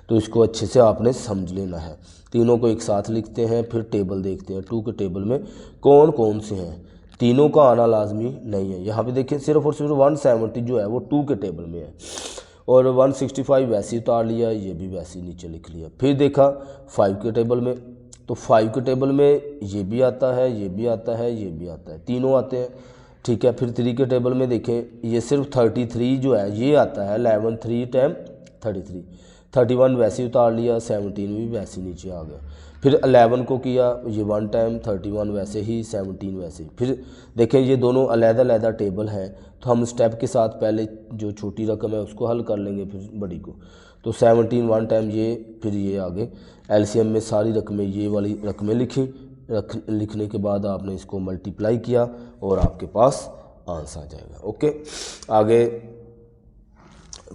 तो इसको अच्छे से आपने समझ लेना है। तीनों को एक साथ लिखते हैं, फिर टेबल देखते हैं 2 के टेबल में कौन कौन से हैं। तीनों का आना लाजमी नहीं है। यहाँ पे देखिए सिर्फ और सिर्फ 170 जो है वो 2 के टेबल में है, और 165 वैसे उतार लिया, ये भी वैसे नीचे लिख लिया। फिर देखा 5 के टेबल में, तो 5 के टेबल में ये भी आता है, ये भी आता है, ये भी आता है, तीनों आते हैं, ठीक है। फिर 3 के टेबल में देखें, ये सिर्फ 33 जो है ये आता है, 11 3 टाइम 33, 31 वैसे उतार लिया, 17 भी वैसे नीचे आ गया। फिर 11 को किया, ये 1 टाइम, 31 वैसे ही, 17 वैसे ही। फिर देखें ये दोनों अलग-अलग टेबल हैं, तो हम स्टेप के साथ पहले जो छोटी रकम है उसको हल कर लेंगे, फिर बड़ी को। तो 17 1 टाइम ये, फिर ये आगे LCM में सारी रकमें, ये वाली रकमें लिखने के बाद आपने इसको मल्टीप्लाई किया और आपके पास आंसर आ जाएगा, ओके। आगे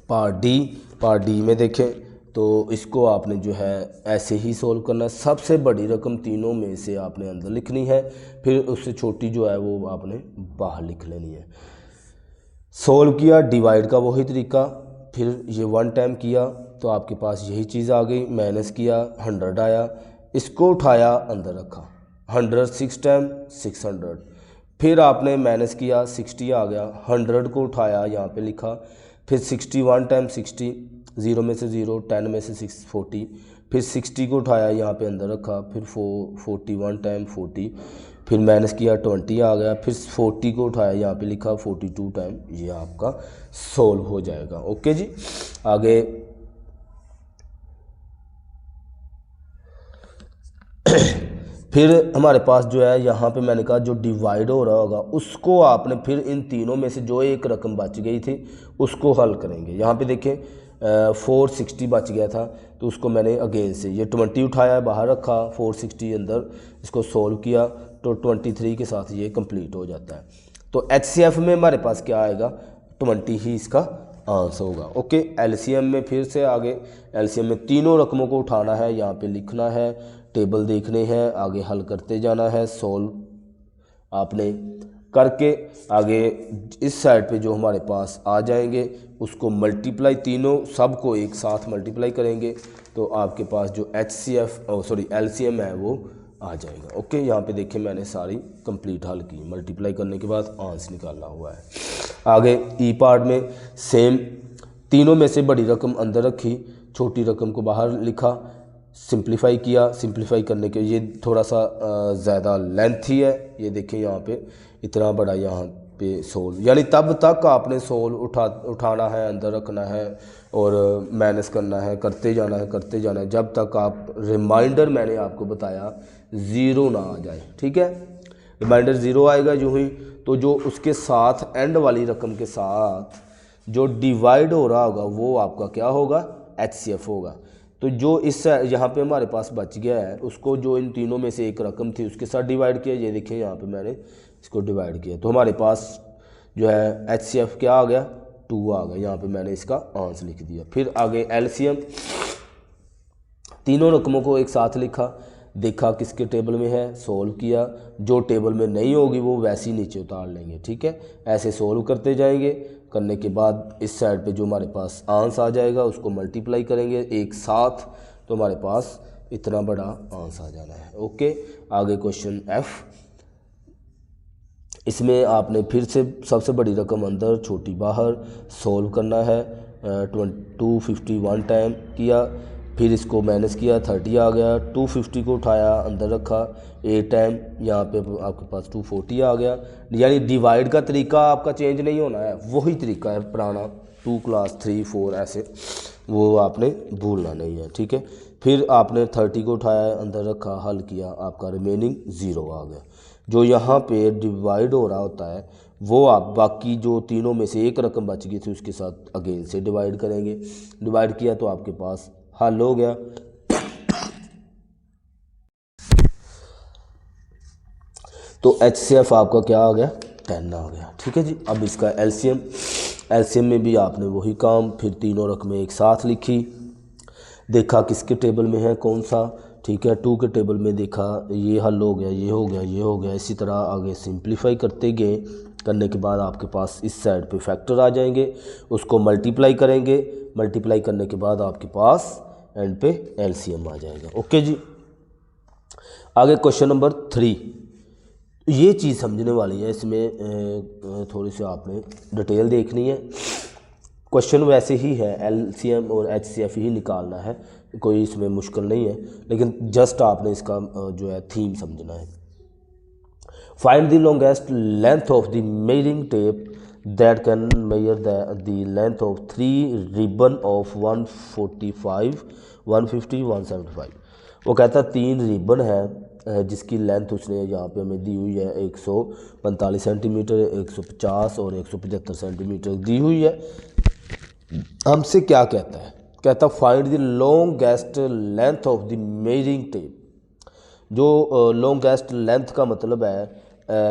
पार्ट डी में देखें तो इसको आपने जो है ऐसे ही सोल्व करना है। सबसे बड़ी रकम तीनों में से आपने अंदर लिखनी है, फिर उससे छोटी जो है वो आपने बाहर लिख लेनी है। सोल्व किया, डिवाइड का वही तरीका, फिर ये 1 टाइम किया तो आपके पास यही चीज़ आ गई, माइनस किया 100 आया, इसको उठाया अंदर रखा, 100 6 टाइम 600, फिर आपने माइनस किया 60 आ गया, 100 को उठाया यहाँ पे लिखा, फिर 61 टाइम 60, 0 में से 0, 10 में से 6 40, फिर 60 को उठाया यहाँ पे अंदर रखा, फिर 41 टाइम 40, फिर माइनस किया 20 आ गया, फिर 40 को उठाया यहाँ पे लिखा 42 टाइम, ये आपका सोल्व हो जाएगा, ओके जी। आगे फिर हमारे पास जो है यहाँ पे मैंने कहा जो डिवाइड हो रहा होगा उसको आपने फिर इन तीनों में से जो एक रकम बच गई थी उसको हल करेंगे। यहाँ पे देखें 460 बच गया था, तो उसको मैंने अगेन से ये 20 उठाया, बाहर रखा, 460 अंदर इसको सोल्व किया, तो 23 के साथ ये कंप्लीट हो जाता है। तो HCF में हमारे पास क्या आएगा, 20 ही इसका आंसर होगा। ओके, LCM में फिर से आगे, LCM में तीनों रकमों को उठाना है, यहाँ पे लिखना है, टेबल देखने हैं, आगे हल करते जाना है, सोल्व आपने करके आगे इस साइड पे जो हमारे पास आ जाएंगे उसको मल्टीप्लाई, तीनों सब को एक साथ मल्टीप्लाई करेंगे तो आपके पास जो LCM है वो आ जाएगा। ओके, यहाँ पे देखिए मैंने सारी कंप्लीट हल की, मल्टीप्लाई करने के बाद आंसर निकालना हुआ है। आगे ई पार्ट में सेम, तीनों में से बड़ी रकम अंदर रखी, छोटी रकम को बाहर लिखा, सिंप्लीफाई किया, सिंप्लीफाई करने के ये थोड़ा सा ज़्यादा लेंथी है, ये देखिए यहाँ पे इतना बड़ा यहाँ पे सोल, यानी तब तक आपने सोल उठाना है, अंदर रखना है और माइनस करना है, करते जाना है जब तक आप रिमाइंडर, मैंने आपको बताया, ज़ीरो ना आ जाए। ठीक है, रिमाइंडर ज़ीरो आएगा जो ही, तो जो उसके साथ एंड वाली रकम के साथ जो डिवाइड हो रहा होगा वो आपका क्या होगा, HCF होगा। तो जो इस यहाँ पे हमारे पास बच गया है उसको जो इन तीनों में से एक रकम थी उसके साथ डिवाइड किया, ये देखिए यहाँ पे मैंने इसको डिवाइड किया, तो हमारे पास जो है HCF क्या आ गया, 2 आ गया, यहाँ पे मैंने इसका आंसर लिख दिया। फिर आगे LCM, तीनों रकमों को एक साथ लिखा, देखा किसके टेबल में है, सोल्व किया, जो टेबल में नहीं होगी वो वैसे ही नीचे उतार लेंगे। ठीक है, ऐसे सोल्व करते जाएंगे, करने के बाद इस साइड पे जो हमारे पास आंसर आ जाएगा उसको मल्टीप्लाई करेंगे एक साथ, तो हमारे पास इतना बड़ा आंसर आ जाना है। ओके, आगे क्वेश्चन F, इसमें आपने फिर से सबसे बड़ी रकम अंदर, छोटी बाहर, सोल्व करना है, 251 टाइम किया, फिर इसको माइनस किया, 30 आ गया, 250 को उठाया, अंदर रखा, 8 टाइम, यहाँ पे आपके पास 240 आ गया। यानी डिवाइड का तरीका आपका चेंज नहीं होना है, वही तरीका है पुराना, 2 क्लास 3 4 ऐसे, वो आपने भूलना नहीं है। ठीक है, फिर आपने 30 को उठाया, अंदर रखा, हल किया, आपका रिमेनिंग 0 आ गया। जो यहाँ पे डिवाइड हो रहा होता है वो आप बाकी जो तीनों में से एक रकम बच गई थी उसके साथ अगेन से डिवाइड करेंगे, डिवाइड किया तो आपके पास हल हो गया। तो HCF आपका क्या आ गया, 10 आ गया। ठीक है जी, अब इसका LCM में भी आपने वही काम, फिर तीनों रकमें एक साथ लिखी, देखा किसके टेबल में है कौन सा, ठीक है, 2 के टेबल में देखा, ये हल हो गया, ये हो गया, ये हो गया, इसी तरह आगे सिंप्लीफाई करते गए, करने के बाद आपके पास इस साइड पे फैक्टर आ जाएंगे, उसको मल्टीप्लाई करेंगे, मल्टीप्लाई करने के बाद आपके पास एंड पे LCM आ जाएगा। ओके जी, आगे क्वेश्चन नंबर 3, ये चीज़ समझने वाली है, इसमें थोड़ी सी आपने डिटेल देखनी है। क्वेश्चन वैसे ही है, LCM और HCF ही निकालना है, कोई इसमें मुश्किल नहीं है, लेकिन जस्ट आपने इसका जो है थीम समझना है। Find the longest length of the measuring tape that can measure the length of 3 ribbon of 145 150 175। वो कहता है 3 रिबन है जिसकी लेंथ उसने यहाँ पे हमें दी हुई है 145 सेंटीमीटर, 150 और 175 सेंटीमीटर दी हुई है। हमसे क्या कहता है, कहता find the longest length of the measuring tape. जो लॉन्गेस्ट लेंथ का मतलब है,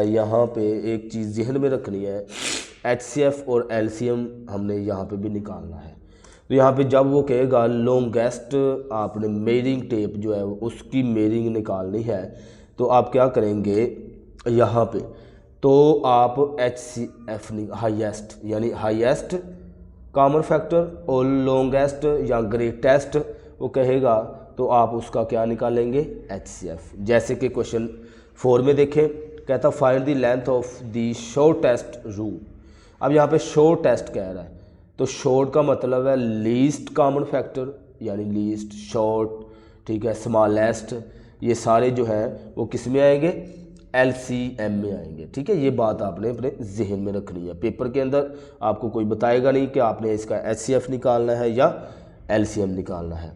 यहाँ पे एक चीज़ जहन में रखनी है, HCF और LCM हमने यहाँ पे भी निकालना है। तो यहाँ पे जब वो कहेगा लॉन्गेस्ट आपने मेजरिंग टेप जो है उसकी मेजरिंग निकालनी है, तो आप क्या करेंगे यहाँ पे, तो आप HCF हाईएस्ट यानी हाईएस्ट कॉमन फैक्टर और लॉन्गेस्ट या ग्रेटेस्ट वो कहेगा तो आप उसका क्या निकालेंगे, HCF। जैसे कि क्वेश्चन 4 में देखें, कहता find the length of the shortest route. अब यहाँ पे शॉर्टेस्ट कह रहा है, तो शॉर्ट का मतलब है लीस्ट कॉमन फैक्टर यानी लीस्ट, शॉर्ट, ठीक है, स्मॉलेस्ट, ये सारे जो हैं वो किस में आएंगे, LCM में आएंगे। ठीक है, ये बात आपने अपने जहन में रखनी है। पेपर के अंदर आपको कोई बताएगा नहीं कि आपने इसका HCF निकालना है या LCM निकालना है,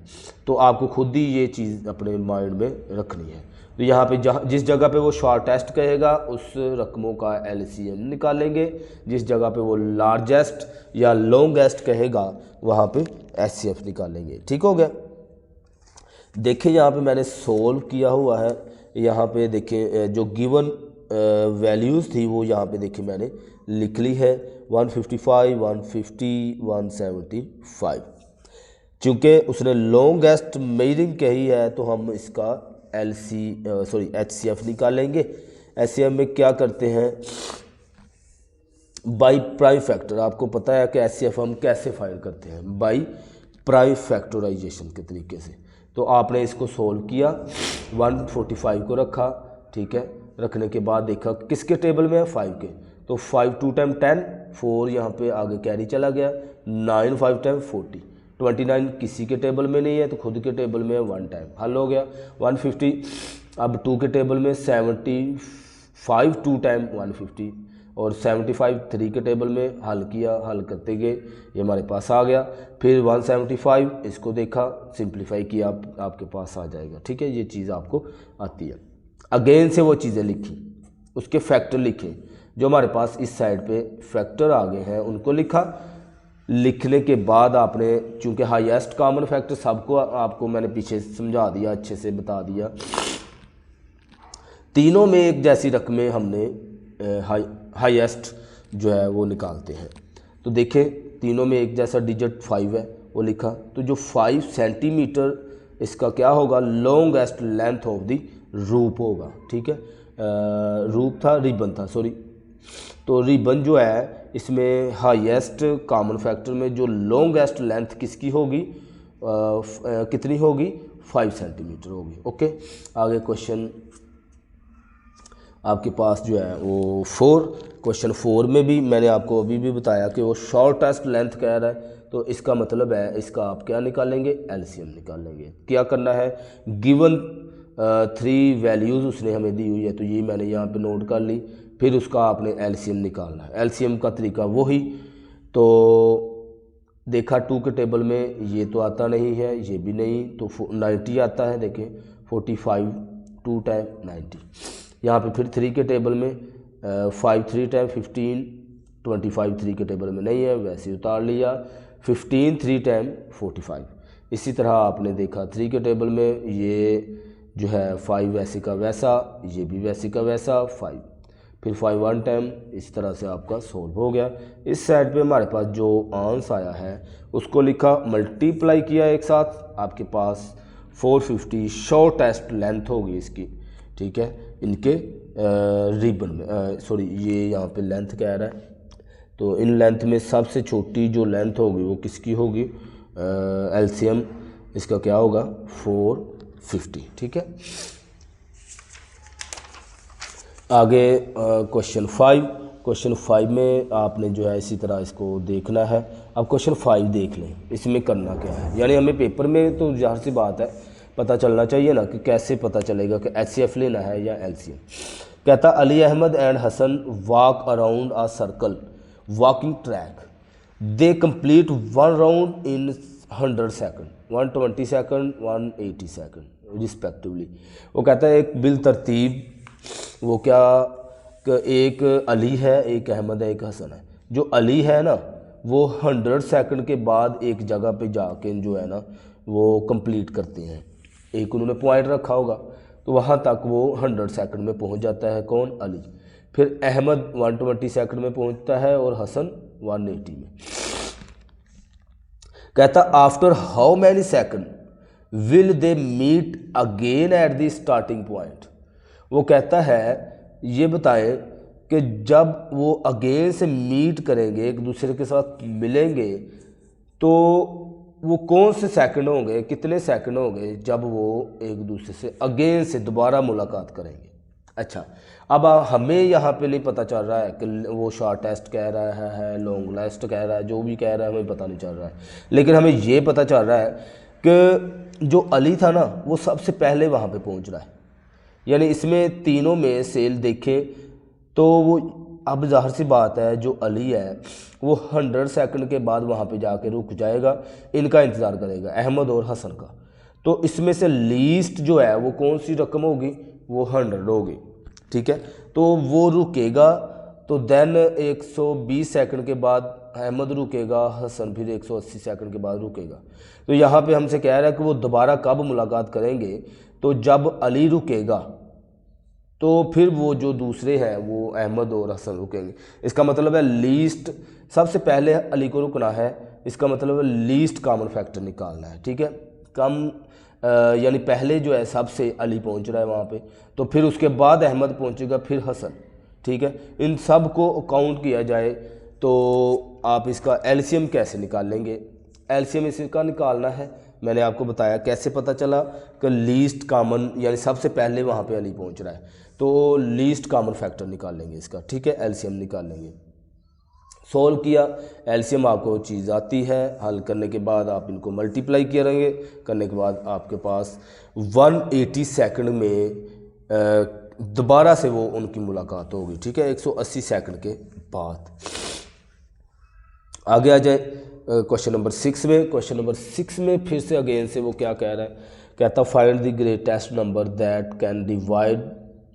तो आपको खुद ही ये चीज़ अपने माइंड में रखनी है। तो यहाँ पे जिस जगह पे वो शॉर्टेस्ट कहेगा उस रकमों का LCM निकालेंगे, जिस जगह पे वो लार्जेस्ट या लॉन्गेस्ट कहेगा वहाँ पे HCF निकालेंगे। ठीक हो गया। देखिए यहाँ पे मैंने सोल्व किया हुआ है, यहाँ पे देखें जो गिवन वैल्यूज़ थी वो यहाँ पे देखिए मैंने लिख ली है 155, 150, 175। चूँकि उसने लॉन्गेस्ट मेजरिंग कही है तो हम इसका HCF निकालेंगे। HCF में क्या करते हैं, बाई प्राइम फैक्टर। आपको पता है कि HCF हम कैसे फाइंड करते हैं, बाई प्राइम फैक्टराइजेशन के तरीके से। तो आपने इसको सोल्व किया, 145 को रखा, ठीक है। रखने के बाद देखा किसके टेबल में है, 5 के। तो 5 2 टाइम 10, 4 यहाँ पे आगे कैरी चला गया, 9 5 टाइम 40, 29 किसी के टेबल में नहीं है तो खुद के टेबल में 1 टाइम, हल हो गया। 150 अब 2 के टेबल में, 75 2 टाइम 150 और 75 3 के टेबल में, हल किया, हल करते गए ये हमारे पास आ गया। फिर 175 इसको देखा, सिंप्लीफाई किया, आपके पास आ जाएगा। ठीक है, ये चीज़ आपको आती है। अगेन से वो चीज़ें लिखी, उसके फैक्टर लिखे, जो हमारे पास इस साइड पे फैक्टर आ गए हैं उनको लिखा। लिखने के बाद आपने, चूँकि हाईएस्ट कॉमन फैक्टर सबको आपको मैंने पीछे समझा दिया, अच्छे से बता दिया। तीनों में एक जैसी रकमें हमने हाईएस्ट जो है वो निकालते हैं। तो देखें तीनों में एक जैसा डिजिट 5 है, वो लिखा। तो जो 5 सेंटीमीटर इसका क्या होगा, लॉन्गेस्ट लेंथ ऑफ द रूप होगा। ठीक है, रूप था, रिबन था, सॉरी। तो रिबन जो है इसमें हाईएस्ट कॉमन फैक्टर में जो लॉन्गेस्ट लेंथ किसकी होगी, कितनी होगी, 5 सेंटीमीटर होगी। ओके, आगे क्वेश्चन आपके पास जो है वो 4। क्वेश्चन 4 में भी मैंने आपको अभी भी बताया कि वो शॉर्टेस्ट लेंथ कह रहा है, तो इसका मतलब है इसका आप क्या निकालेंगे, LCM निकालेंगे। क्या करना है, गिवन 3 वैल्यूज़ उसने हमें दी हुई है, तो ये मैंने यहाँ पे नोट कर ली। फिर उसका आपने LCM निकालना है। LCM का तरीका वही, तो देखा 2 के टेबल में ये तो आता नहीं है, ये भी नहीं, तो 90 आता है। देखें 45 2 टाइम 90। यहाँ पे फिर 3 के टेबल में 5 3 टाइम 15, 25 3 के टेबल में नहीं है, वैसे उतार लिया। 15 3 टाइम 45। इसी तरह आपने देखा 3 के टेबल में ये जो है 5 वैसे का वैसा, ये भी वैसे का वैसा 5, फिर 5 1 टाइम। इस तरह से आपका सोल्व हो गया। इस साइड पे हमारे पास जो आंसर आया है उसको लिखा, मल्टीप्लाई किया एक साथ, आपके पास 450 शॉर्टेस्ट लेंथ होगी इसकी। ठीक है, इनके रिबन में, सॉरी ये यहाँ पे लेंथ कह रहा है, तो इन लेंथ में सबसे छोटी जो लेंथ होगी वो किसकी होगी, LCM इसका क्या होगा, 450। ठीक है, आगे क्वेश्चन 5। क्वेश्चन 5 में आपने जो है इसी तरह इसको देखना है। अब क्वेश्चन 5 देख लें, इसमें करना क्या है। यानी हमें पेपर में तो ज़ाहिर सी बात है पता चलना चाहिए ना कि कैसे पता चलेगा कि HCF लेना है या LCM। कहता Ali Ahmed and Hasan walk around a circle walking track, they complete 1 round in 100 second, 120 second, 180 second respectively. वो कहता है एक बिल तरतीब, वो क्या, एक अली है, एक अहमद है, एक हसन है। जो अली है ना वो 100 सेकंड के बाद एक जगह पे जाके जो है ना वो कंप्लीट करते हैं। एक उन्होंने पॉइंट रखा होगा, तो वहाँ तक वो 100 सेकंड में पहुँच जाता है, कौन, अली। फिर अहमद 120 सेकंड में पहुँचता है और हसन 180 में। कहता after how many second will they meet again at the starting point. वो कहता है ये बताएं कि जब वो अगेन से मीट करेंगे, एक दूसरे के साथ मिलेंगे, तो वो कौन से सेकंड होंगे, कितने सेकंड होंगे जब वो एक दूसरे से अगेन से दोबारा मुलाकात करेंगे। अच्छा, अब हमें यहाँ पे नहीं पता चल रहा है कि वो शॉर्टेस्ट कह रहा है, लॉन्गेस्ट कह रहा है, जो भी कह रहा है हमें पता नहीं चल रहा है, लेकिन हमें ये पता चल रहा है कि जो अली था ना वो सबसे पहले वहाँ पे पहुँच रहा है। यानी इसमें तीनों में सेल देखें तो वो, अब ज़ाहिर सी बात है जो अली है वो 100 सेकंड के बाद वहाँ पे जाके रुक जाएगा, इनका इंतज़ार करेगा, अहमद और हसन का। तो इसमें से लीस्ट जो है वो कौन सी रकम होगी, वो 100 होगी, ठीक है। तो वो रुकेगा, तो देन 120 सेकंड के बाद अहमद रुकेगा, हसन फिर 180 सेकंड के बाद रुकेगा। तो यहाँ पे हमसे कह रहा है कि वो दोबारा कब मुलाकात करेंगे, तो जब अली रुकेगा तो फिर वो जो दूसरे हैं वो अहमद और हसन रुकेंगे। इसका मतलब है लीस्ट, सबसे पहले अली को रुकना है, इसका मतलब है लीस्ट कॉमन फैक्टर निकालना है, ठीक है। कम यानी पहले जो है सबसे अली पहुंच रहा है वहाँ पे, तो फिर उसके बाद अहमद पहुंचेगा, फिर हसन, ठीक है। इन सब को काउंट किया जाए तो आप इसका एलसीएम कैसे निकाल लेंगे। एलसीएम इसका निकालना है, मैंने आपको बताया कैसे पता चला कि लीस्ट कॉमन यानी सबसे पहले वहाँ पे अली पहुँच रहा है, तो लीस्ट कॉमन फैक्टर निकाल लेंगे इसका, ठीक है। एलसीएम निकाल लेंगे, सोल्व किया, एलसीएम आपको चीज़ आती है, हल करने के बाद आप इनको मल्टीप्लाई करेंगे, करने के बाद आपके पास 180 सेकंड में दोबारा से वो उनकी मुलाकात होगी, ठीक है, 180 सेकंड के बाद। आगे आ जाए क्वेश्चन नंबर 6 में। क्वेश्चन नंबर 6 में फिर से अगेन से वो क्या कह रहा है, कहता find the greatest number that can divide.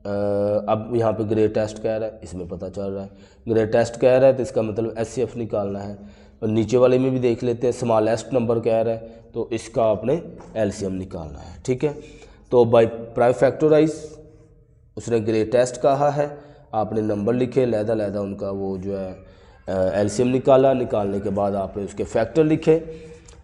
अब यहाँ पे ग्रेटेस्ट कह रहा है, इसमें पता चल रहा है ग्रेटेस्ट कह रहा है, तो इसका मतलब एचसीएफ निकालना है। और नीचे वाले में भी देख लेते हैं, स्मॉलेस्ट नंबर कह रहा है, तो इसका आपने एलसीएम निकालना है, ठीक है। तो बाय प्राइम फैक्टराइज उसने ग्रेटेस्ट कहा है, आपने नंबर लिखे लहदा उनका, वो जो है एलसीएम निकाला, निकालने के बाद आपने उसके फैक्टर लिखे,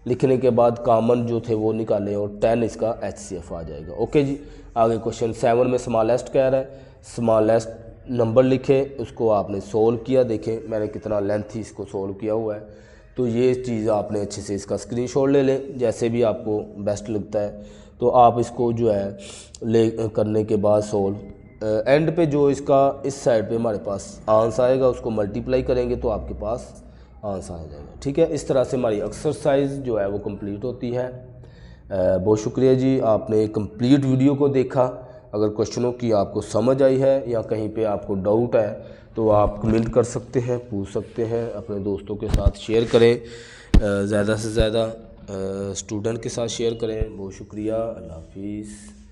लिखने के बाद कॉमन जो थे वो निकाले और 10 इसका एचसीएफ आ जाएगा। ओके जी। आगे क्वेश्चन 7 में स्मॉलेस्ट कह रहा है, स्मॉलेस्ट नंबर लिखे, उसको आपने सोल्व किया, देखें मैंने कितना लेंथी इसको सोल्व किया हुआ है। तो ये चीज़ आपने अच्छे से इसका स्क्रीनशॉट ले लें, जैसे भी आपको बेस्ट लगता है, तो आप इसको जो है ले करने के बाद सोल्व एंड पे जो इसका इस साइड पे हमारे पास आंसर आएगा उसको मल्टीप्लाई करेंगे तो आपके पास आंसर आ जाएगा, ठीक है। इस तरह से हमारी एक्सरसाइज जो है वो कंप्लीट होती है। बहुत शुक्रिया जी, आपने कंप्लीट वीडियो को देखा। अगर क्वेश्चनों की आपको समझ आई है या कहीं पे आपको डाउट है तो आप कमेंट कर सकते हैं, पूछ सकते हैं, अपने दोस्तों के साथ शेयर करें, ज़्यादा से ज़्यादा स्टूडेंट के साथ शेयर करें। बहुत शुक्रिया, अल्लाह हाफिज़।